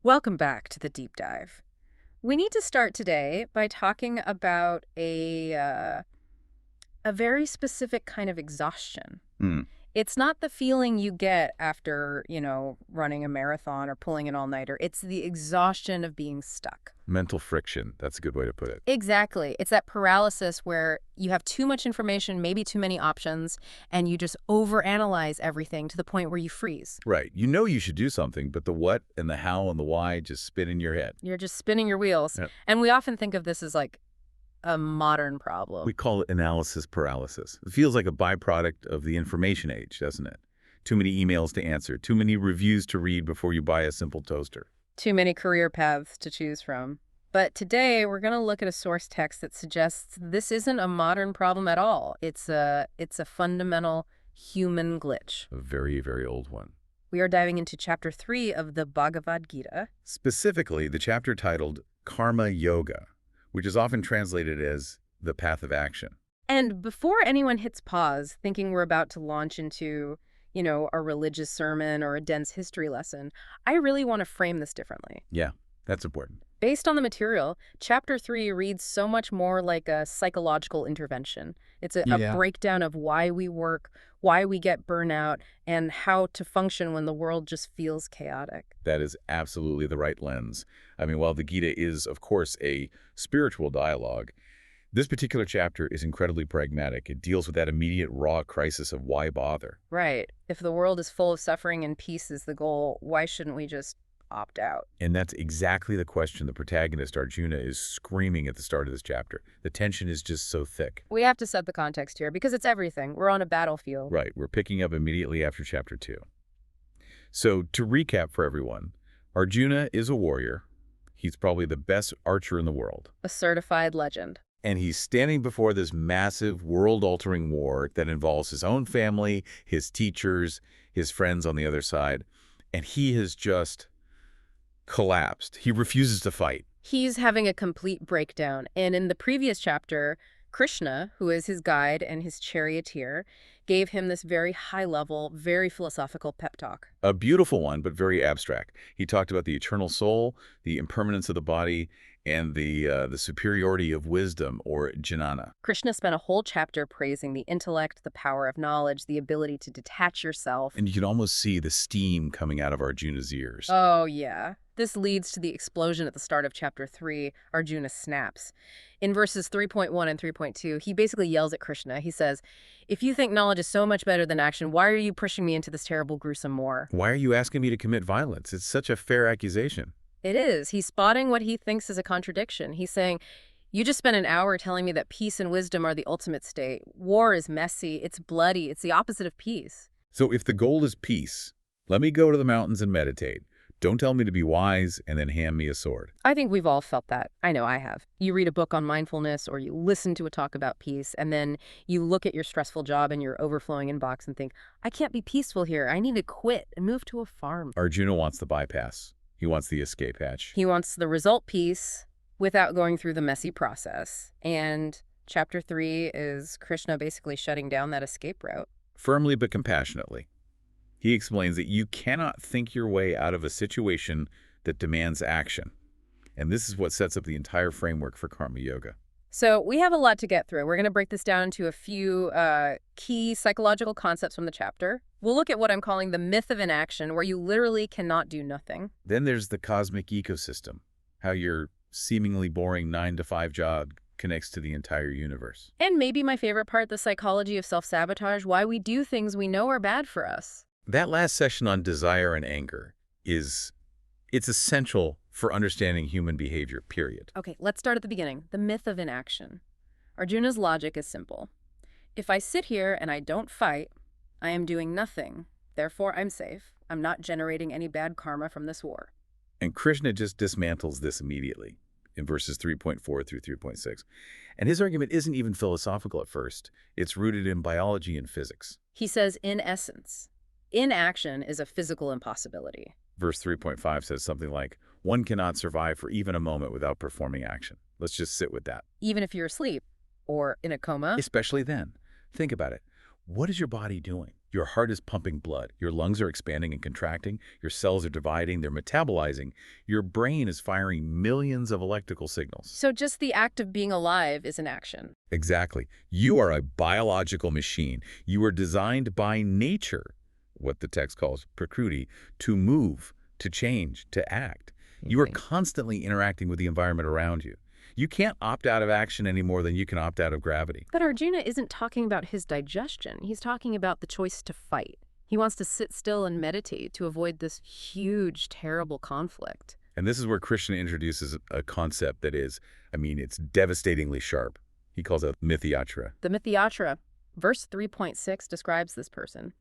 Welcome back to the deep dive. We need to start today by talking about a very specific kind of exhaustion. Hmm. It's not the feeling you get after, running a marathon or pulling an all-nighter. It's the exhaustion of being stuck. Mental friction. That's a good way to put it. Exactly. It's that paralysis where you have too much information, maybe too many options, and you just overanalyze everything to the point where you freeze. Right. You know you should do something, but the what and the how and the why just spin in your head. You're just spinning your wheels. Yep. And we often think of this as like a modern problem. We call it analysis paralysis. It feels like a byproduct of the information age, doesn't it? Too many emails to answer, too many reviews to read before you buy a simple toaster. Too many career paths to choose from. But today we're going to look at a source text that suggests this isn't a modern problem at all. It's a fundamental human glitch. A very, very old one. We are diving into chapter 3 of the Bhagavad Gita. Specifically, the chapter titled Karma Yoga, which is often translated as the path of action. And before anyone hits pause, thinking we're about to launch into, a religious sermon or a dense history lesson, I really want to frame this differently. Yeah, that's important. Based on the material, Chapter 3 reads so much more like a psychological intervention. It's a breakdown of why we work, why we get burnout, and how to function when the world just feels chaotic. That is absolutely the right lens. I mean, while the Gita is, of course, a spiritual dialogue, this particular chapter is incredibly pragmatic. It deals with that immediate, raw crisis of why bother. Right. If the world is full of suffering and peace is the goal, why shouldn't we just opt out? And that's exactly the question the protagonist, Arjuna, is screaming at the start of this chapter. The tension is just so thick. We have to set the context here because it's everything. We're on a battlefield. Right. We're picking up immediately after chapter 2. So to recap for everyone, Arjuna is a warrior. He's probably the best archer in the world. A certified legend. And he's standing before this massive, world-altering war that involves his own family, his teachers, his friends on the other side. And he has just collapsed. He refuses to fight. He's having a complete breakdown. And in the previous chapter, Krishna, who is his guide and his charioteer, gave him this very high-level, very philosophical pep talk. A beautiful one, but very abstract. He talked about the eternal soul, the impermanence of the body, and the superiority of wisdom, or jnana. Krishna spent a whole chapter praising the intellect, the power of knowledge, the ability to detach yourself. And you can almost see the steam coming out of Arjuna's ears. Oh, yeah. This leads to the explosion at the start of chapter 3. Arjuna snaps. In verses 3.1 and 3.2, he basically yells at Krishna. He says, "If you think knowledge is so much better than action, why are you pushing me into this terrible, gruesome war?" Why are you asking me to commit violence? It's such a fair accusation. It is. He's spotting what he thinks is a contradiction. He's saying, you just spent an hour telling me that peace and wisdom are the ultimate state. War is messy. It's bloody. It's the opposite of peace. So if the goal is peace, let me go to the mountains and meditate. Don't tell me to be wise and then hand me a sword. I think we've all felt that. I know I have. You read a book on mindfulness or you listen to a talk about peace, and then you look at your stressful job and your overflowing inbox and think, I can't be peaceful here. I need to quit and move to a farm. Arjuna wants the bypass. He wants the escape hatch. He wants the result peace without going through the messy process. And chapter 3 is Krishna basically shutting down that escape route. Firmly but compassionately. He explains that you cannot think your way out of a situation that demands action. And this is what sets up the entire framework for karma yoga. So we have a lot to get through. We're going to break this down into a few key psychological concepts from the chapter. We'll look at what I'm calling the myth of inaction, where you literally cannot do nothing. Then there's the cosmic ecosystem, how your seemingly boring 9-to-5 job connects to the entire universe. And maybe my favorite part, the psychology of self-sabotage, why we do things we know are bad for us. That last session on desire and anger it's essential for understanding human behavior, period. Okay, let's start at the beginning. The myth of inaction. Arjuna's logic is simple. If I sit here and I don't fight, I am doing nothing. Therefore, I'm safe. I'm not generating any bad karma from this war. And Krishna just dismantles this immediately in verses 3.4 through 3.6. And his argument isn't even philosophical at first. It's rooted in biology and physics. He says, in essence, inaction is a physical impossibility. Verse 3.5 says something like, one cannot survive for even a moment without performing action. Let's just sit with that. Even if you're asleep or in a coma. Especially then. Think about it. What is your body doing? Your heart is pumping blood. Your lungs are expanding and contracting. Your cells are dividing. They're metabolizing. Your brain is firing millions of electrical signals. So just the act of being alive is an action. Exactly. You are a biological machine. You are designed by nature, what the text calls prakriti, to move, to change, to act. You are constantly interacting with the environment around you. You can't opt out of action any more than you can opt out of gravity. But Arjuna isn't talking about his digestion. He's talking about the choice to fight. He wants to sit still and meditate to avoid this huge, terrible conflict. And this is where Krishna introduces a concept that is, it's devastatingly sharp. He calls it mithyatra. The mithyatra, verse 3.6 describes this person.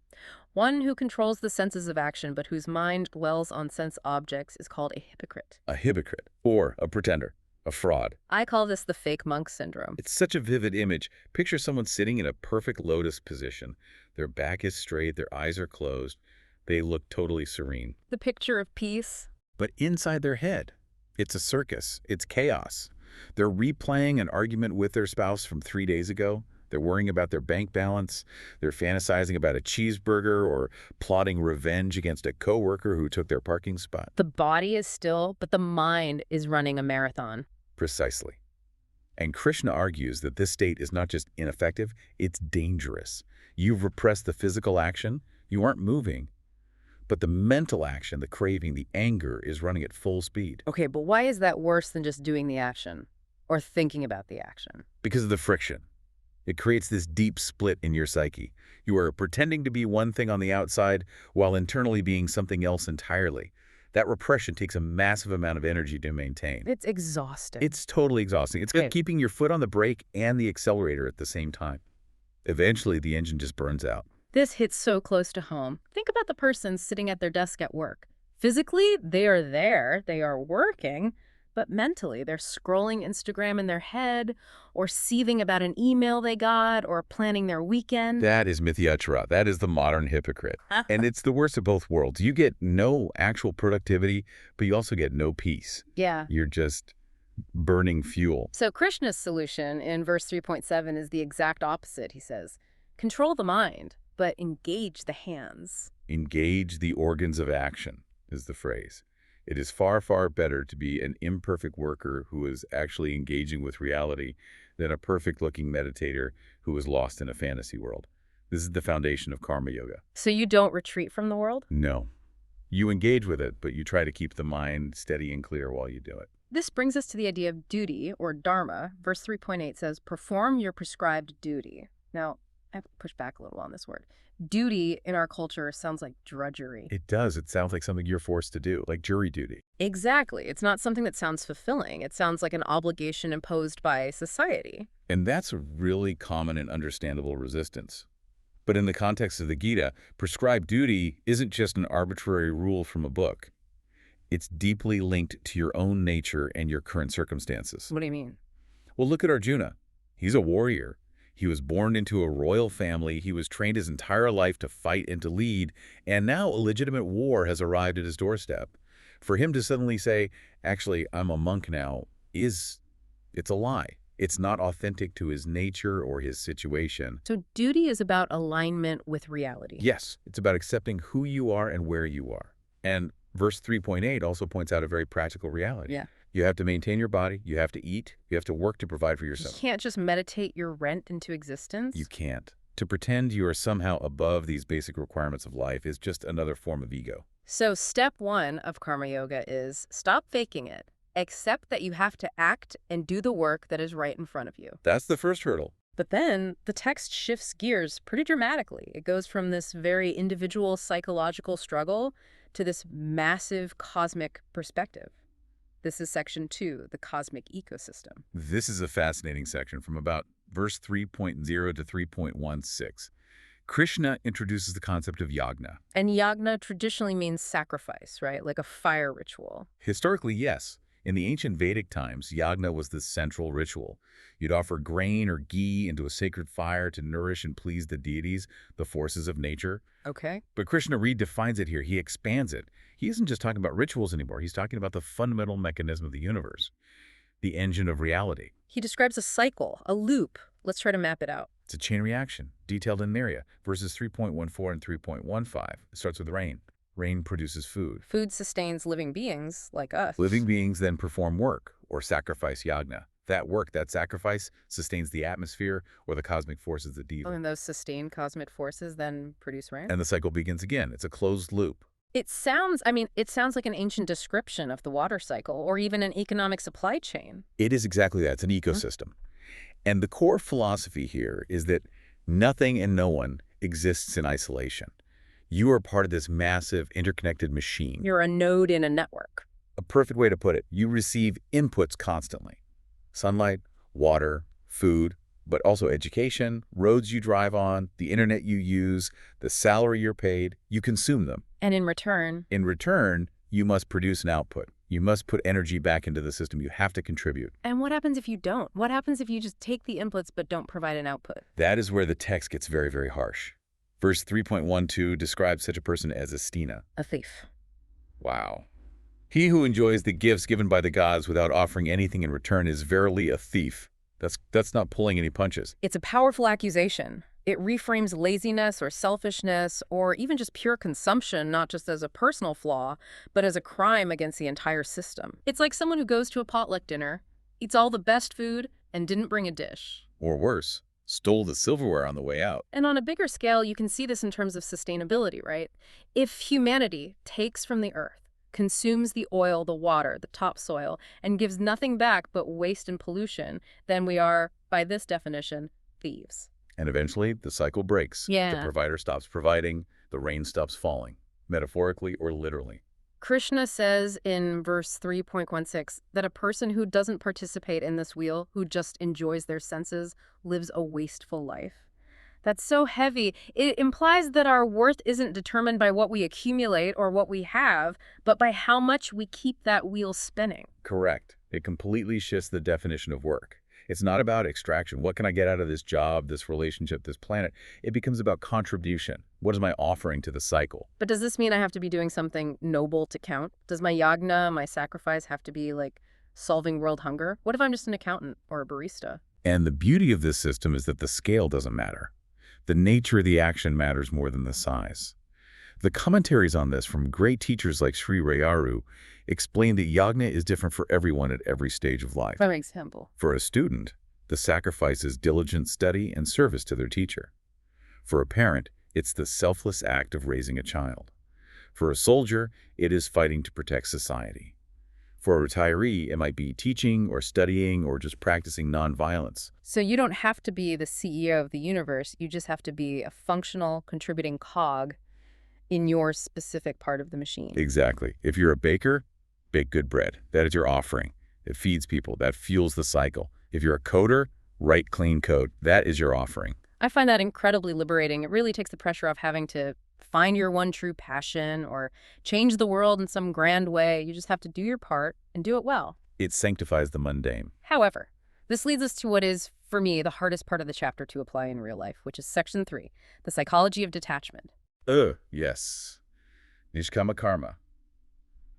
One who controls the senses of action but whose mind dwells on sense objects is called a hypocrite. A hypocrite, or a pretender. A fraud. I call this the fake monk syndrome. It's such a vivid image. Picture someone sitting in a perfect lotus position. Their back is straight, their eyes are closed. They look totally serene. The picture of peace. But inside their head, it's a circus. It's chaos. They're replaying an argument with their spouse from 3 days ago. They're worrying about their bank balance. They're fantasizing about a cheeseburger or plotting revenge against a coworker who took their parking spot. The body is still, but the mind is running a marathon. Precisely. And Krishna argues that this state is not just ineffective, it's dangerous. You've repressed the physical action, you aren't moving, but the mental action, the craving, the anger is running at full speed. Okay, but why is that worse than just doing the action or thinking about the action? Because of the friction. It creates this deep split in your psyche. You are pretending to be one thing on the outside while internally being something else entirely. That repression takes a massive amount of energy to maintain. It's exhausting. It's totally exhausting. It's like keeping your foot on the brake and the accelerator at the same time. Eventually, the engine just burns out. This hits so close to home. Think about the person sitting at their desk at work. Physically, they are there, they are working, but mentally, they're scrolling Instagram in their head or seething about an email they got or planning their weekend. That is mithyatra. That is the modern hypocrite. And it's the worst of both worlds. You get no actual productivity, but you also get no peace. Yeah. You're just burning fuel. So Krishna's solution in verse 3.7 is the exact opposite, he says. Control the mind, but engage the hands. Engage the organs of action is the phrase. It is far, far better to be an imperfect worker who is actually engaging with reality than a perfect-looking meditator who is lost in a fantasy world. This is the foundation of karma yoga. So you don't retreat from the world? No. You engage with it, but you try to keep the mind steady and clear while you do it. This brings us to the idea of duty, or dharma. Verse 3.8 says, perform your prescribed duty. Now, I have to push back a little on this word. Duty in our culture sounds like drudgery. It does. It sounds like something you're forced to do, like jury duty. Exactly. It's not something that sounds fulfilling. It sounds like an obligation imposed by society. And that's a really common and understandable resistance. But in the context of the Gita, prescribed duty isn't just an arbitrary rule from a book. It's deeply linked to your own nature and your current circumstances. What do you mean? Well, look at Arjuna. He's a warrior. He was born into a royal family. He was trained his entire life to fight and to lead. And now a legitimate war has arrived at his doorstep. For him to suddenly say, actually, I'm a monk now, it's a lie. It's not authentic to his nature or his situation. So duty is about alignment with reality. Yes, it's about accepting who you are and where you are. And verse 3.8 also points out a very practical reality. Yeah. You have to maintain your body, you have to eat, you have to work to provide for yourself. You can't just meditate your rent into existence. You can't. To pretend you are somehow above these basic requirements of life is just another form of ego. So step 1 of karma yoga is stop faking it. Accept that you have to act and do the work that is right in front of you. That's the first hurdle. But then the text shifts gears pretty dramatically. It goes from this very individual psychological struggle to this massive cosmic perspective. This is section 2, the cosmic ecosystem. This is a fascinating section from about verse 3.0 to 3.16. Krishna introduces the concept of yagna. And yagna traditionally means sacrifice, right? Like a fire ritual. Historically, yes. In the ancient Vedic times, yagna was the central ritual. You'd offer grain or ghee into a sacred fire to nourish and please the deities, the forces of nature. Okay. But Krishna redefines it here. He expands it. He isn't just talking about rituals anymore. He's talking about the fundamental mechanism of the universe, the engine of reality. He describes a cycle, a loop. Let's try to map it out. It's a chain reaction, detailed in an area. Verses 3.14 and 3.15. It starts with rain. Rain produces food. Food sustains living beings like us. Living beings then perform work, or sacrifice yagna. That work, that sacrifice, sustains the atmosphere or the cosmic forces that Oh, and those sustained cosmic forces then produce rain? And the cycle begins again. It's a closed loop. It sounds like an ancient description of the water cycle or even an economic supply chain. It is exactly that. It's an ecosystem. And the core philosophy here is that nothing and no one exists in isolation. You are part of this massive interconnected machine. You're a node in a network. A perfect way to put it. You receive inputs constantly. Sunlight, water, food, but also education, roads you drive on, the internet you use, the salary you're paid. You consume them. And in return, you must produce an output. You must put energy back into the system. You have to contribute. And what happens if you don't? What happens if you just take the inputs but don't provide an output? That is where the text gets very, very harsh. Verse 3.12 describes such a person as a sthena. A thief. Wow. He who enjoys the gifts given by the gods without offering anything in return is verily a thief. That's not pulling any punches. It's a powerful accusation. It reframes laziness or selfishness or even just pure consumption, not just as a personal flaw, but as a crime against the entire system. It's like someone who goes to a potluck dinner, eats all the best food, and didn't bring a dish. Or worse, stole the silverware on the way out. And on a bigger scale, you can see this in terms of sustainability, right? If humanity takes from the earth, consumes the oil, the water, the topsoil, and gives nothing back but waste and pollution, then we are, by this definition, thieves. And eventually, the cycle breaks. Yeah. The provider stops providing, the rain stops falling, metaphorically or literally. Krishna says in verse 3.16 that a person who doesn't participate in this wheel, who just enjoys their senses, lives a wasteful life. That's so heavy. It implies that our worth isn't determined by what we accumulate or what we have, but by how much we keep that wheel spinning. Correct. It completely shifts the definition of work. It's not about extraction. What can I get out of this job, this relationship, this planet? It becomes about contribution. What is my offering to the cycle? But does this mean I have to be doing something noble to count? Does my yagna, my sacrifice, have to be like solving world hunger? What if I'm just an accountant or a barista? And the beauty of this system is that the scale doesn't matter. The nature of the action matters more than the size. The commentaries on this from great teachers like Sri Rayaru explain that yagna is different for everyone at every stage of life. For example. For a student, the sacrifice is diligent study and service to their teacher. For a parent, it's the selfless act of raising a child. For a soldier, it is fighting to protect society. For a retiree, it might be teaching or studying or just practicing nonviolence. So you don't have to be the CEO of the universe. You just have to be a functional, contributing cog in your specific part of the machine. Exactly. If you're a baker, bake good bread. That is your offering. It feeds people. That fuels the cycle. If you're a coder, write clean code. That is your offering. I find that incredibly liberating. It really takes the pressure off having to find your one true passion or change the world in some grand way. You just have to do your part and do it well. It sanctifies the mundane. However, this leads us to what is, for me, the hardest part of the chapter to apply in real life, which is section 3, the psychology of detachment. Yes. Nishkama karma.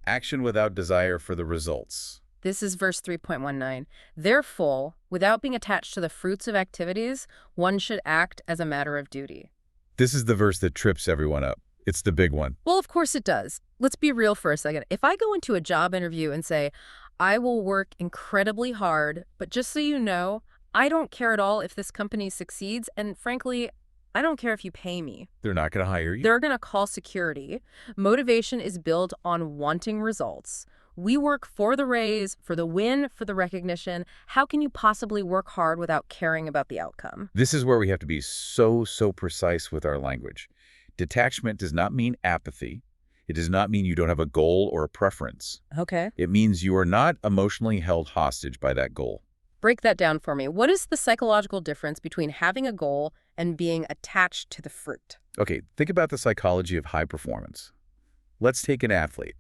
Action without desire for the results. This is verse 3.19. Therefore, without being attached to the fruits of activities, one should act as a matter of duty. This is the verse that trips everyone up. It's the big one. Well, of course it does. Let's be real for a second. If I go into a job interview and say, I will work incredibly hard, but just so you know, I don't care at all if this company succeeds, and frankly, I don't care if you pay me. They're not going to hire you. They're going to call security. Motivation is built on wanting results. We work for the raise, for the win, for the recognition. How can you possibly work hard without caring about the outcome? This is where we have to be so precise with our language. Detachment does not mean apathy. It does not mean you don't have a goal or a preference. Okay. It means you are not emotionally held hostage by that goal. Break that down for me. What is the psychological difference between having a goal and being attached to the fruit? Okay, think about the psychology of high performance. Let's take an athlete,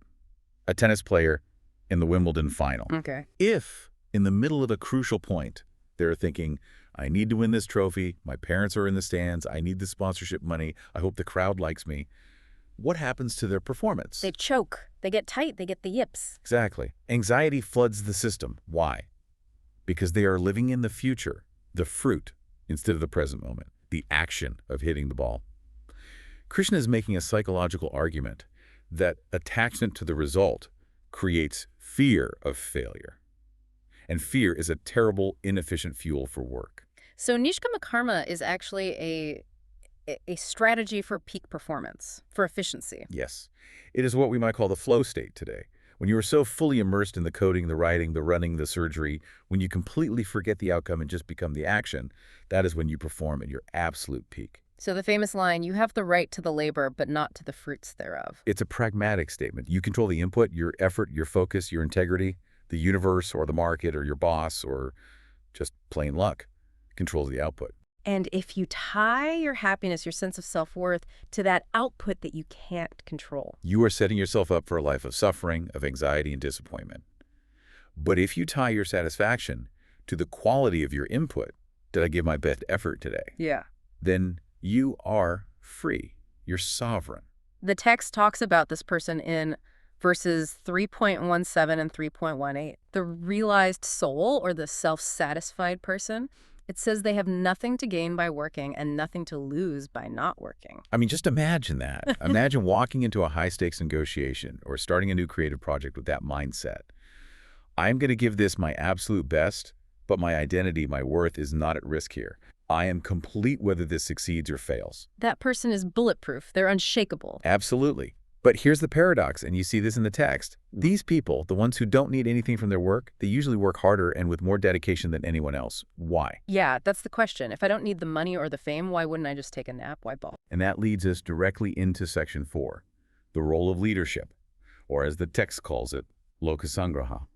a tennis player in the Wimbledon final. Okay. If, in the middle of a crucial point, they're thinking, I need to win this trophy, my parents are in the stands, I need the sponsorship money, I hope the crowd likes me, what happens to their performance? They choke. They get tight. They get the yips. Exactly. Anxiety floods the system. Why? Because they are living in the future, the fruit, instead of the present moment, the action of hitting the ball. Krishna is making a psychological argument that attachment to the result creates fear of failure. And fear is a terrible, inefficient fuel for work. So nishkama karma is actually a strategy for peak performance, for efficiency. Yes. It is what we might call the flow state today. When you are so fully immersed in the coding, the writing, the running, the surgery, when you completely forget the outcome and just become the action, that is when you perform at your absolute peak. So the famous line, you have the right to the labor, but not to the fruits thereof. It's a pragmatic statement. You control the input, your effort, your focus, your integrity. The universe or the market or your boss or just plain luck controls the output. And if you tie your happiness, your sense of self-worth, to that output that you can't control, you are setting yourself up for a life of suffering, of anxiety, and disappointment. But if you tie your satisfaction to the quality of your input, did I give my best effort today? Yeah. Then you are free. You're sovereign. The text talks about this person in verses 3.17 and 3.18. The realized soul, or the self-satisfied person, it says they have nothing to gain by working and nothing to lose by not working. I mean, just imagine that. Imagine walking into a high-stakes negotiation or starting a new creative project with that mindset. I'm going to give this my absolute best, but my identity, my worth is not at risk here. I am complete whether this succeeds or fails. That person is bulletproof. They're unshakable. Absolutely. But here's the paradox, and you see this in the text. These people, the ones who don't need anything from their work, they usually work harder and with more dedication than anyone else. Why? Yeah, that's the question. If I don't need the money or the fame, why wouldn't I just take a nap? Why ball? And that leads us directly into section 4, the role of leadership, or as the text calls it, lokasangraha.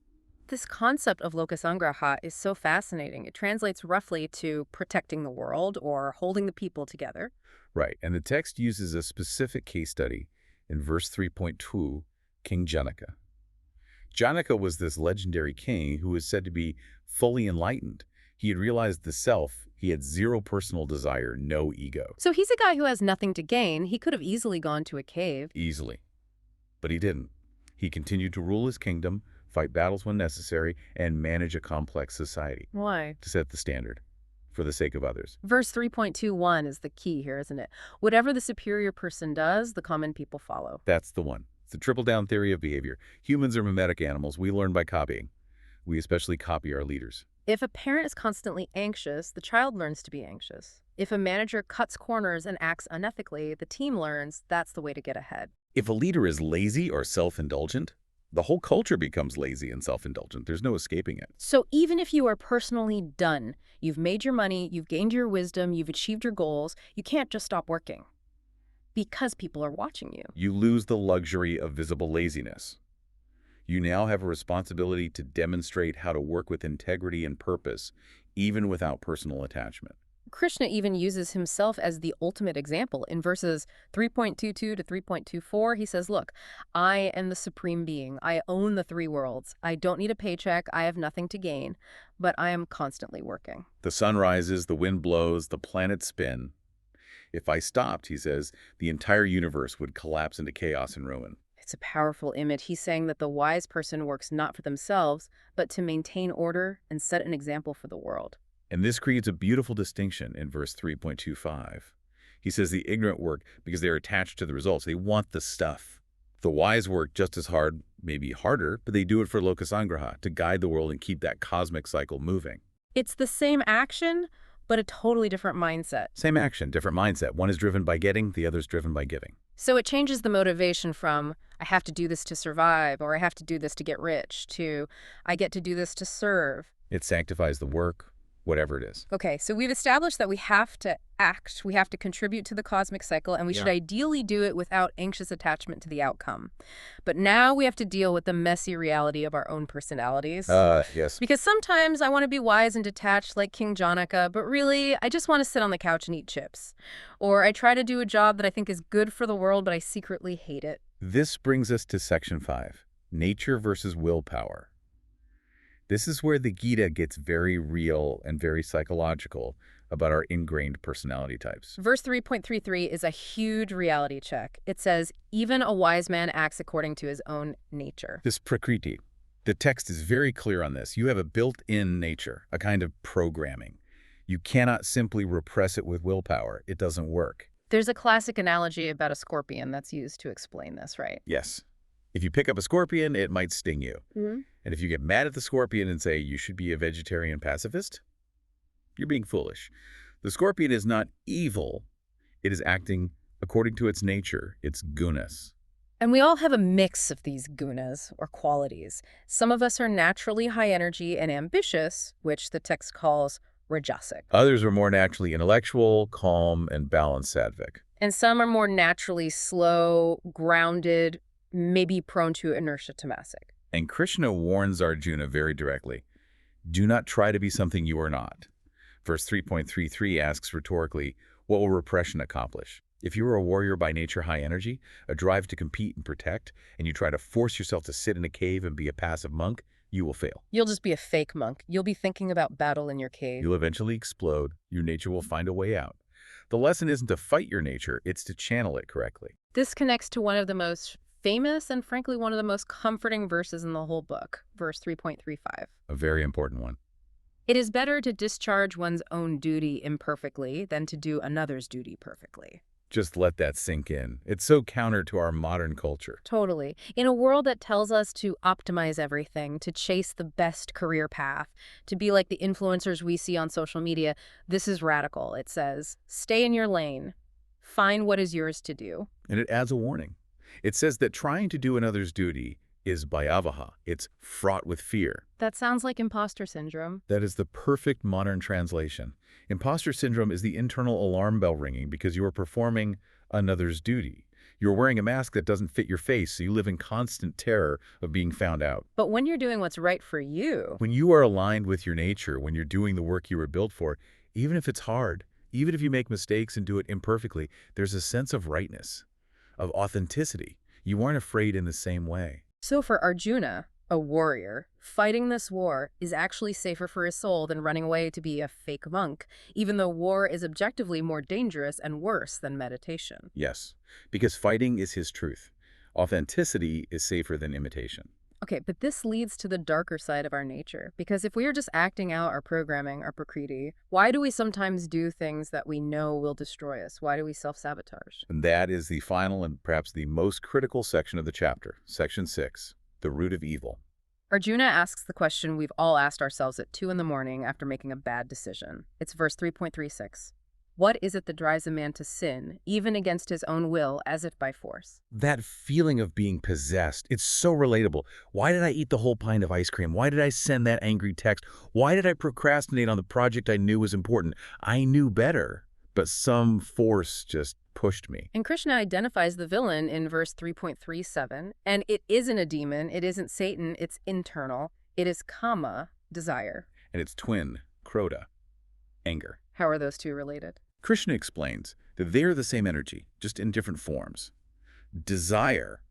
This concept of lokasangraha is so fascinating. It translates roughly to protecting the world or holding the people together. Right, and the text uses a specific case study in verse 3.2, King Janaka. Janaka was this legendary king who was said to be fully enlightened. He had realized the self. He had zero personal desire, no ego. So he's a guy who has nothing to gain. He could have easily gone to a cave. Easily. But he didn't. He continued to rule his kingdom, fight battles when necessary, and manage a complex society. Why? To set the standard, for the sake of others. Verse 3.21 is the key here, isn't it? Whatever the superior person does, the common people follow. That's the one. It's the triple-down theory of behavior. Humans are mimetic animals. We learn by copying. We especially copy our leaders. If a parent is constantly anxious, the child learns to be anxious. If a manager cuts corners and acts unethically, the team learns that's the way to get ahead. If a leader is lazy or self-indulgent, the whole culture becomes lazy and self-indulgent. There's no escaping it. So even if you are personally done, you've made your money, you've gained your wisdom, you've achieved your goals, you can't just stop working because people are watching you. You lose the luxury of visible laziness. You now have a responsibility to demonstrate how to work with integrity and purpose, even without personal attachment. Krishna even uses himself as the ultimate example. In verses 3.22 to 3.24, he says, look, I am the supreme being. I own the three worlds. I don't need a paycheck. I have nothing to gain, but I am constantly working. The sun rises, the wind blows, the planets spin. If I stopped, he says, the entire universe would collapse into chaos and ruin. It's a powerful image. He's saying that the wise person works not for themselves, but to maintain order and set an example for the world. And this creates a beautiful distinction in verse 3.25. He says the ignorant work because they're attached to the results. They want the stuff. The wise work just as hard, maybe harder, but they do it for lokasangraha, to guide the world and keep that cosmic cycle moving. It's the same action, but a totally different mindset. Same action, different mindset. One is driven by getting, the other is driven by giving. So it changes the motivation from, I have to do this to survive, or I have to do this to get rich, to, I get to do this to serve. It sanctifies the work, whatever it is. Okay, so we've established that we have to act, we have to contribute to the cosmic cycle, and we should ideally do it without anxious attachment to the outcome. But now we have to deal with the messy reality of our own personalities. Yes. Because sometimes I want to be wise and detached like King Janaka, but really, I just want to sit on the couch and eat chips. Or I try to do a job that I think is good for the world, but I secretly hate it. This brings us to section 5, nature versus willpower. This is where the Gita gets very real and very psychological about our ingrained personality types. Verse 3.33 is a huge reality check. It says, even a wise man acts according to his own nature. This prakriti, the text is very clear on this. You have a built-in nature, a kind of programming. You cannot simply repress it with willpower. It doesn't work. There's a classic analogy about a scorpion that's used to explain this, right? Yes. If you pick up a scorpion, it might sting you. Mm-hmm. And if you get mad at the scorpion and say, you should be a vegetarian pacifist, you're being foolish. The scorpion is not evil. It is acting according to its nature, its gunas. And we all have a mix of these gunas, or qualities. Some of us are naturally high energy and ambitious, which the text calls rajasic. Others are more naturally intellectual, calm, and balanced sattvic. And some are more naturally slow, grounded, maybe prone to inertia tamasic. And Krishna warns Arjuna very directly, do not try to be something you are not. Verse 3.33 asks rhetorically, what will repression accomplish? If you are a warrior by nature high energy, a drive to compete and protect, and you try to force yourself to sit in a cave and be a passive monk, you will fail. You'll just be a fake monk. You'll be thinking about battle in your cave. You'll eventually explode. Your nature will find a way out. The lesson isn't to fight your nature, it's to channel it correctly. This connects to one of the most famous and frankly one of the most comforting verses in the whole book, verse 3.35. A very important one. It is better to discharge one's own duty imperfectly than to do another's duty perfectly. Just let that sink in. It's so counter to our modern culture. Totally. In a world that tells us to optimize everything, to chase the best career path, to be like the influencers we see on social media, this is radical. It says, stay in your lane. Find what is yours to do. And it adds a warning. It says that trying to do another's duty is bhayavaha. It's fraught with fear. That sounds like imposter syndrome. That is the perfect modern translation. Imposter syndrome is the internal alarm bell ringing because you are performing another's duty. You're wearing a mask that doesn't fit your face, so you live in constant terror of being found out. But when you're doing what's right for you, When you are aligned with your nature, when you're doing the work you were built for, even if it's hard, even if you make mistakes and do it imperfectly, there's a sense of rightness, of authenticity. You aren't afraid in the same way. so for Arjuna, a warrior, fighting this war is actually safer for his soul than running away to be a fake monk, even though war is objectively more dangerous and worse than meditation. Yes, because fighting is his truth. Authenticity is safer than imitation. Okay, but this leads to the darker side of our nature, because if we are just acting out our programming, our prakriti, why do we sometimes do things that we know will destroy us? Why do we self-sabotage? And that is the final and perhaps the most critical section of the chapter, section 6, the root of evil. Arjuna asks the question we've all asked ourselves at 2 in the morning after making a bad decision. It's verse 3.36. What is it that drives a man to sin, even against his own will, as if by force? That feeling of being possessed, it's so relatable. Why did I eat the whole pint of ice cream? Why did I send that angry text? Why did I procrastinate on the project I knew was important? I knew better, but some force just pushed me. And Krishna identifies the villain in verse 3.37, and it isn't a demon, it isn't Satan, it's internal. It is kama, desire. And its twin, krodha, anger. How are those two related? Krishna explains that they are the same energy, just in different forms. Desire,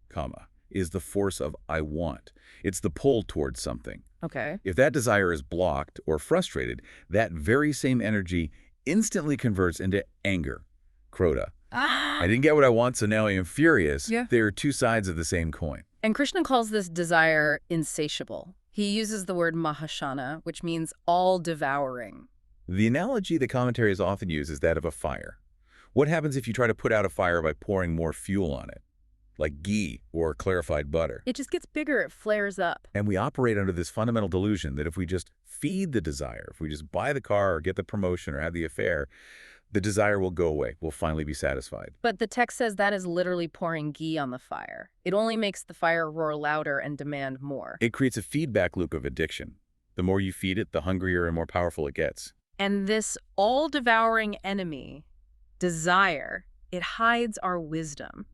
comma, is the force of I want. It's the pull towards something. Okay. If that desire is blocked or frustrated, that very same energy instantly converts into anger, krodha. I didn't get what I want, so now I am furious. Yeah. They are two sides of the same coin. And Krishna calls this desire insatiable. He uses the word mahashana, which means all-devouring. The analogy the commentaries often use is that of a fire. What happens if you try to put out a fire by pouring more fuel on it, like ghee or clarified butter? It just gets bigger, it flares up. And we operate under this fundamental delusion that if we just feed the desire, if we just buy the car or get the promotion or have the affair, the desire will go away. We'll finally be satisfied. But the text says that is literally pouring ghee on the fire. It only makes the fire roar louder and demand more. It creates a feedback loop of addiction. The more you feed it, the hungrier and more powerful it gets. And this all-devouring enemy, desire, it hides our wisdom.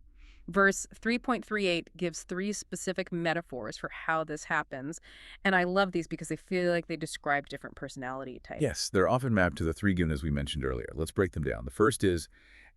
Verse 3.38 gives 3 specific metaphors for how this happens. And I love these because I feel like they describe different personality types. Yes, they're often mapped to the 3 gunas we mentioned earlier. Let's break them down. The first is,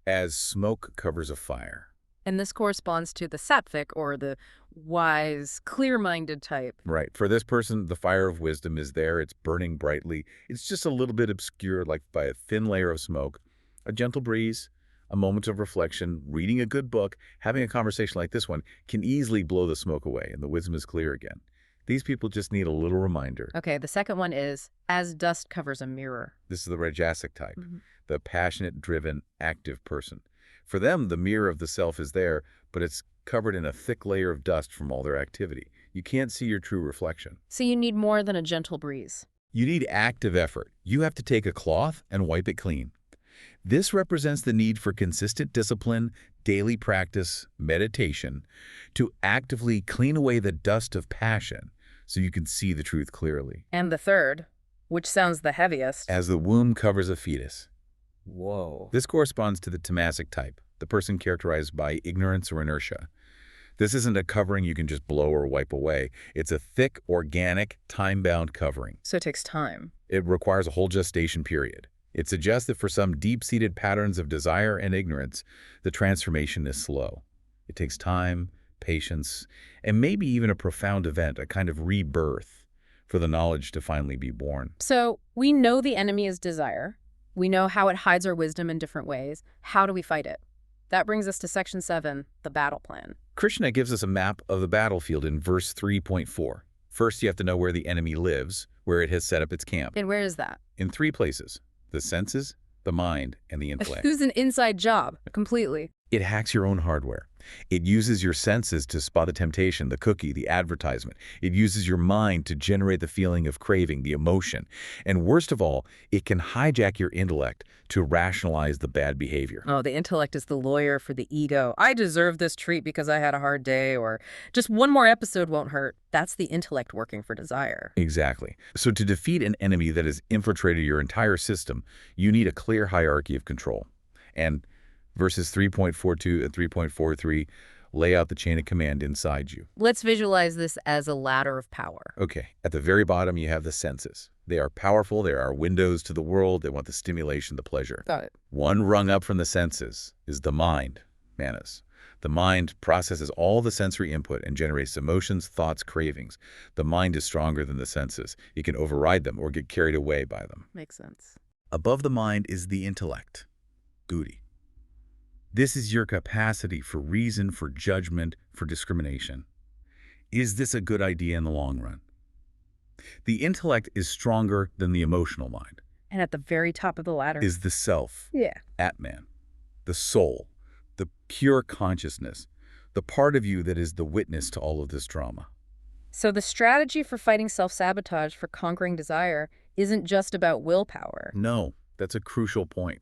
as smoke covers a fire. And this corresponds to the sattvic, or the wise, clear-minded type. Right. For this person, the fire of wisdom is there. It's burning brightly. It's just a little bit obscured, like by a thin layer of smoke. A gentle breeze, a moment of reflection, reading a good book, having a conversation like this one can easily blow the smoke away, and the wisdom is clear again. These people just need a little reminder. Okay, the second one is, as dust covers a mirror. This is the Rajasic type, Mhm. the passionate, driven, active person. For them, the mirror of the self is there, but it's covered in a thick layer of dust from all their activity. You can't see your true reflection. So you need more than a gentle breeze. You need active effort. You have to take a cloth and wipe it clean. This represents the need for consistent discipline, daily practice, meditation, to actively clean away the dust of passion so you can see the truth clearly. And the third, which sounds the heaviest. As the womb covers a fetus. Whoa. This corresponds to the tamasic type, the person characterized by ignorance or inertia. This isn't a covering you can just blow or wipe away. It's a thick, organic, time-bound covering. So it takes time. It requires a whole gestation period. It suggests that for some deep-seated patterns of desire and ignorance, the transformation is slow. It takes time, patience, and maybe even a profound event, a kind of rebirth, for the knowledge to finally be born. So we know the enemy is desire. We know how it hides our wisdom in different ways. How do we fight it? That brings us to section 7, the battle plan. Krishna gives us a map of the battlefield in verse 3.4. First, you have to know where the enemy lives, where it has set up its camp. And where is that? In 3 places: the senses, the mind, and the intellect. Who's an inside job, completely. It hacks your own hardware. It uses your senses to spot the temptation, the cookie, the advertisement. It uses your mind to generate the feeling of craving, the emotion. And worst of all, it can hijack your intellect to rationalize the bad behavior. Oh, the intellect is the lawyer for the ego. I deserve this treat because I had a hard day, or just one more episode won't hurt. That's the intellect working for desire. Exactly. So to defeat an enemy that has infiltrated your entire system, you need a clear hierarchy of control. And verses 3.42 and 3.43 lay out the chain of command inside you. Let's visualize this as a ladder of power. Okay, at the very bottom you have the senses. They are powerful, they are windows to the world, they want the stimulation, the pleasure. Got it. One rung up from the senses is the mind, manas. The mind processes all the sensory input and generates emotions, thoughts, cravings. The mind is stronger than the senses. It can override them or get carried away by them. Makes sense. Above the mind is the intellect, buddhi. This is your capacity for reason, for judgment, for discrimination. Is this a good idea in the long run? The intellect is stronger than the emotional mind. And at the very top of the ladder Is the self, yeah. Atman, the soul, the pure consciousness, the part of you that is the witness to all of this drama. So the strategy for fighting self-sabotage, for conquering desire, isn't just about willpower. No, that's a crucial point.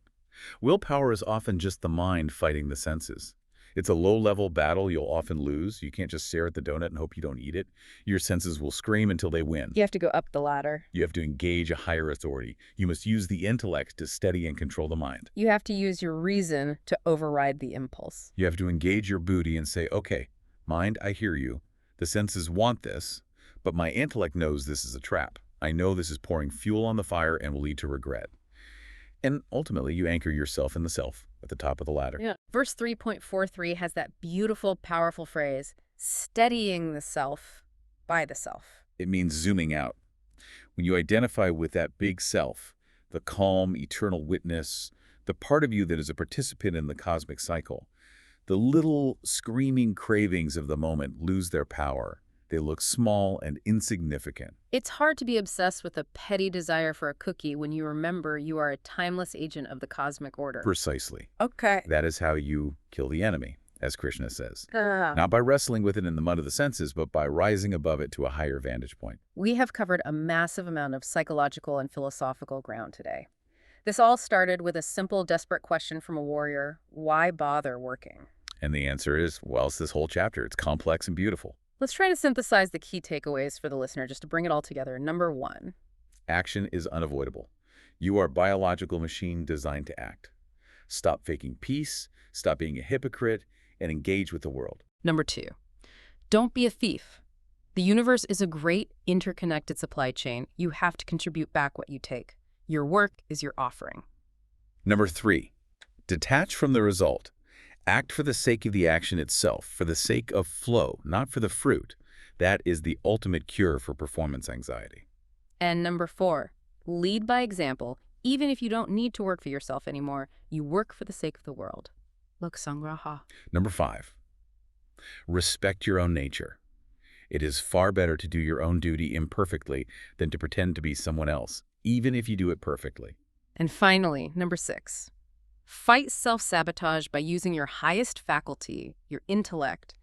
Willpower is often just the mind fighting the senses. It's a low-level battle you'll often lose. You can't just stare at the donut and hope you don't eat it. Your senses will scream until they win. You have to go up the ladder. You have to engage a higher authority. You must use the intellect to steady and control the mind. You have to use your reason to override the impulse. You have to engage your buddhi and say, okay, mind, I hear you. The senses want this, but my intellect knows this is a trap. I know this is pouring fuel on the fire and will lead to regret. And ultimately, you anchor yourself in the self at the top of the ladder. Yeah. Verse 3.43 has that beautiful, powerful phrase, steadying the self by the self. It means zooming out. When you identify with that big self, the calm, eternal witness, the part of you that is a participant in the cosmic cycle, the little screaming cravings of the moment lose their power. They look small and insignificant. It's hard to be obsessed with a petty desire for a cookie when you remember you are a timeless agent of the cosmic order. Precisely. Okay. That is how you kill the enemy, as Krishna says. Not by wrestling with it in the mud of the senses, but by rising above it to a higher vantage point. We have covered a massive amount of psychological and philosophical ground today. This all started with a simple, desperate question from a warrior: why bother working? And the answer is, well, it's this whole chapter. It's complex and beautiful. Let's try to synthesize the key takeaways for the listener just to bring it all together. Number 1. Action is unavoidable. You are a biological machine designed to act. Stop faking peace, stop being a hypocrite, and engage with the world. Number 2. Don't be a thief. The universe is a great, interconnected supply chain. You have to contribute back what you take. Your work is your offering. Number 3. Detach from the result. Act for the sake of the action itself, for the sake of flow, not for the fruit. That is the ultimate cure for performance anxiety. And number 4, lead by example. Even if you don't need to work for yourself anymore, you work for the sake of the world. Lok Sangraha. Number 5, respect your own nature. It is far better to do your own duty imperfectly than to pretend to be someone else, even if you do it perfectly. And finally, number 6, fight self-sabotage by using your highest faculty, your intellect,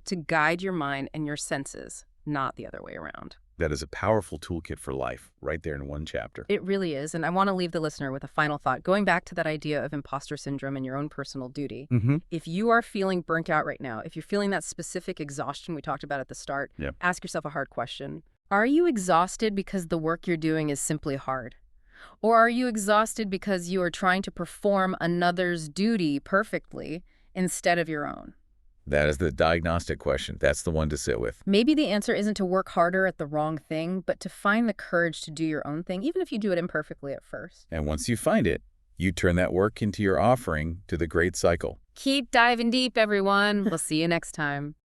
to guide your mind and your senses, not the other way around. That is a powerful toolkit for life, right there in one chapter. It really is, and I want to leave the listener with a final thought. Going back to that idea of imposter syndrome and your own personal duty, if you are feeling burnt out right now, if you're feeling that specific exhaustion we talked about at the start, Yep. ask yourself a hard question. Are you exhausted because the work you're doing is simply hard? Or are you exhausted because you are trying to perform another's duty perfectly instead of your own? That is the diagnostic question. That's the one to sit with. Maybe the answer isn't to work harder at the wrong thing, but to find the courage to do your own thing, even if you do it imperfectly at first. And once you find it, you turn that work into your offering to the great cycle. Keep diving deep, everyone. We'll see you next time.